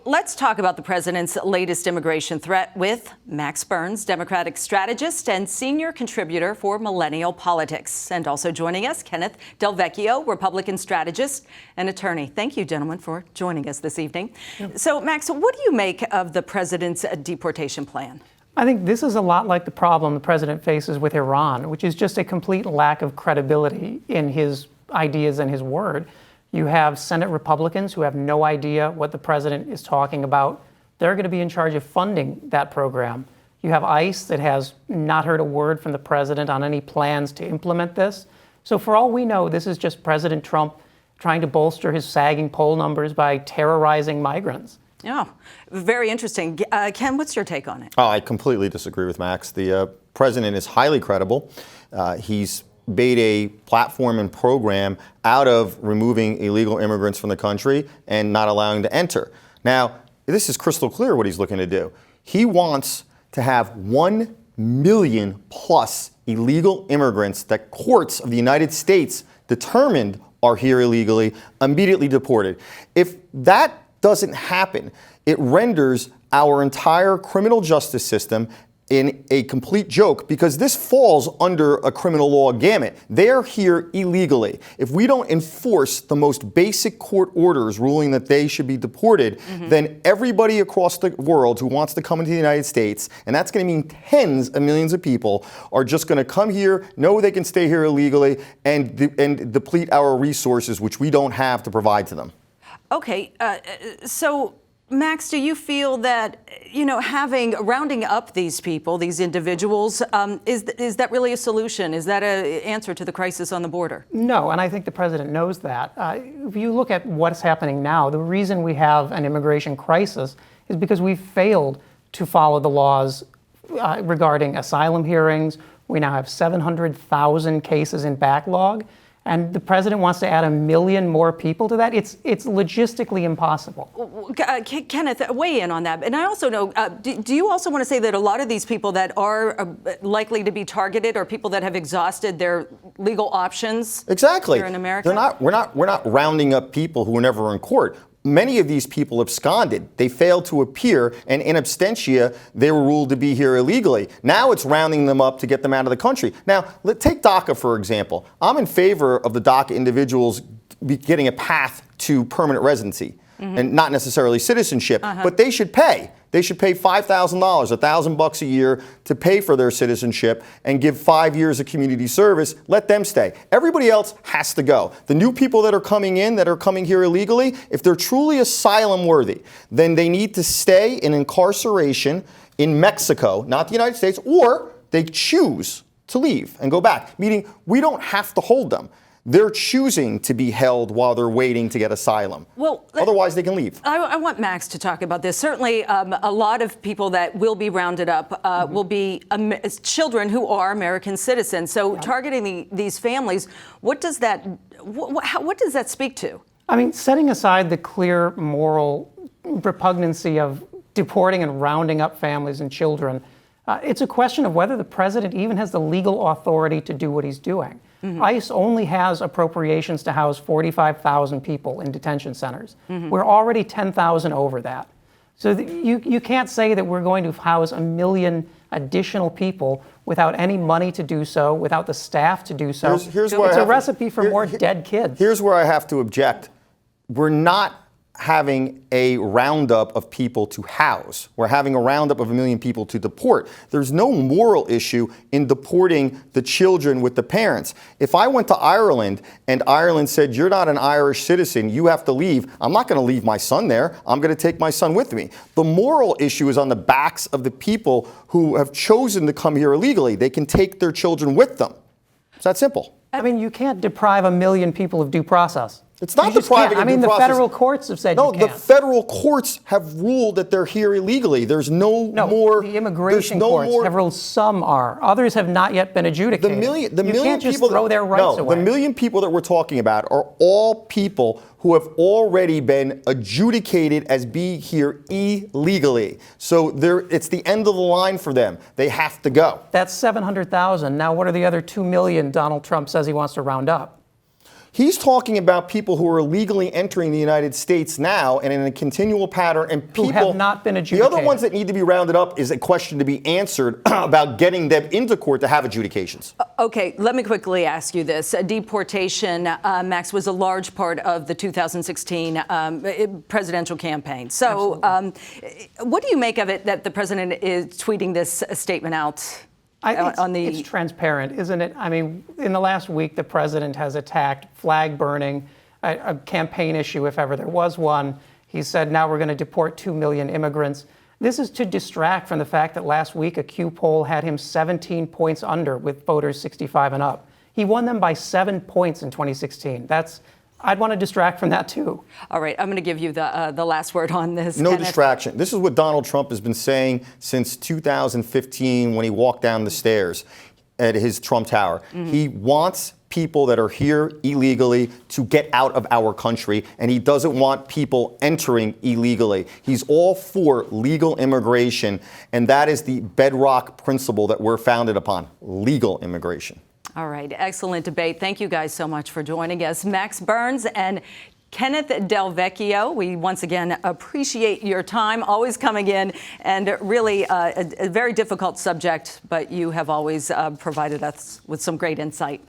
let's talk about the president's latest immigration threat with Max Burns, Democratic strategist and senior contributor for Millennial Politics. And also joining us, Kenneth Vecchio, Republican strategist and attorney. Thank you, gentlemen, for joining us this evening. Yep. So, Max, what do you make of the president's deportation plan? I think this is a lot like the problem the president faces with Iran, which is just a complete lack of credibility in his ideas and his word. You have Senate Republicans who have no idea what the president is talking about. They're going to be in charge of funding that program. You have ICE that has not heard a word from the president on any plans to implement this. So for all we know, this is just President Trump trying to bolster his sagging poll numbers by terrorizing migrants. Yeah, very interesting. Ken, what's your take on it? Oh, I completely disagree with Max. The president is highly credible. He's made a platform and program out of removing illegal immigrants from the country and not allowing them to enter. Now, this is crystal clear what he's looking to do. He wants to have 1 million plus illegal immigrants that courts of the United States determined are here illegally, immediately deported. If that doesn't happen, it renders our entire criminal justice system in a complete joke, because this falls under a criminal law gamut. They're here illegally. If we don't enforce the most basic court orders ruling that they should be deported, then everybody across the world who wants to come into the United States, and that's going to mean tens of millions of people, are just going to come here, know they can stay here illegally, and deplete our resources, which we don't have to provide to them. Okay, so Max, do you feel that, rounding up these people, these individuals, is that really a solution? Is that an answer to the crisis on the border? No, and I think the president knows that. If you look at what's happening now, the reason we have an immigration crisis is because we've failed to follow the laws regarding asylum hearings. We now have 700,000 cases in backlog. And the president wants to add 1 million more people to that. It's logistically impossible. Kenneth, weigh in on that. And I also know, do you also want to say that a lot of these people that are likely to be targeted are people that have exhausted their legal options? Exactly. Here in America? We're not rounding up people who were never in court. Many of these people absconded. They failed to appear, and in absentia, they were ruled to be here illegally. Now it's rounding them up to get them out of the country. Now, take DACA, for example. I'm in favor of the DACA individuals getting a path to permanent residency, and not necessarily citizenship, but they should pay. They should pay $5,000, $1,000 a year to pay for their citizenship and give 5 years of community service. Let them stay. Everybody else has to go. The new people that are coming in, that are coming here illegally, if they're truly asylum worthy, then they need to stay in incarceration in Mexico, not the United States, or they choose to leave and go back, meaning we don't have to hold them. They're choosing to be held while they're waiting to get asylum. Well, otherwise they can leave. I want Max to talk about this. Certainly, a lot of people that will be rounded up will be children who are American citizens. So targeting these families, what does that speak to? I mean, setting aside the clear moral repugnancy of deporting and rounding up families and children, it's a question of whether the president even has the legal authority to do what he's doing. ICE only has appropriations to house 45,000 people in detention centers. We're already 10,000 over that. So you can't say that we're going to house 1 million additional people without any money to do so, without the staff to do so. It's a recipe for more dead kids. Here's where I have to object. We're not having a roundup of people to house. We're having a roundup of 1 million people to deport. There's no moral issue in deporting the children with the parents. If I went to Ireland and Ireland said, you're not an Irish citizen, you have to leave, I'm not going to leave my son there. I'm going to take my son with me. The moral issue is on the backs of the people who have chosen to come here illegally. They can take their children with them. It's that simple. I mean, you can't deprive 1 million people of due process. It's not depriving of due process. The federal courts have said you can't. No, the federal courts have ruled that they're here illegally. There's no more. The immigration courts have ruled some are. Others have not yet been adjudicated. You can't just throw their rights away. The 1 million people that we're talking about are all people who have already been adjudicated as being here illegally. So it's the end of the line for them. They have to go. That's 700,000. Now, what are the other 2 million Donald Trump says he wants to round up? He's talking about people who are illegally entering the United States now and in a continual pattern, and people who have not been adjudicated. The other ones that need to be rounded up is a question to be answered about getting them into court to have adjudications. Okay, let me quickly ask you this. Deportation, Max, was a large part of the 2016 presidential campaign. So what do you make of it that the president is tweeting this statement out? It's transparent, isn't it? I mean, in the last week, the president has attacked flag burning, a campaign issue if ever there was one. He said, now we're going to deport 2 million immigrants. This is to distract from the fact that last week a Q poll had him 17 points under with voters 65 and up. He won them by 7 points in 2016. I'd want to distract from that too. All right, I'm going to give you the last word on this. No Kenneth. distraction. This is what Donald Trump has been saying since 2015 when he walked down the stairs at his Trump Tower. He wants people that are here illegally to get out of our country, and he doesn't want people entering illegally. He's all for legal immigration, and that is the bedrock principle that we're founded upon, legal immigration. All right, excellent debate. Thank you guys so much for joining us. Max Burns and Kenneth Del Vecchio, we once again appreciate your time, always coming in, and really a very difficult subject, but you have always provided us with some great insight.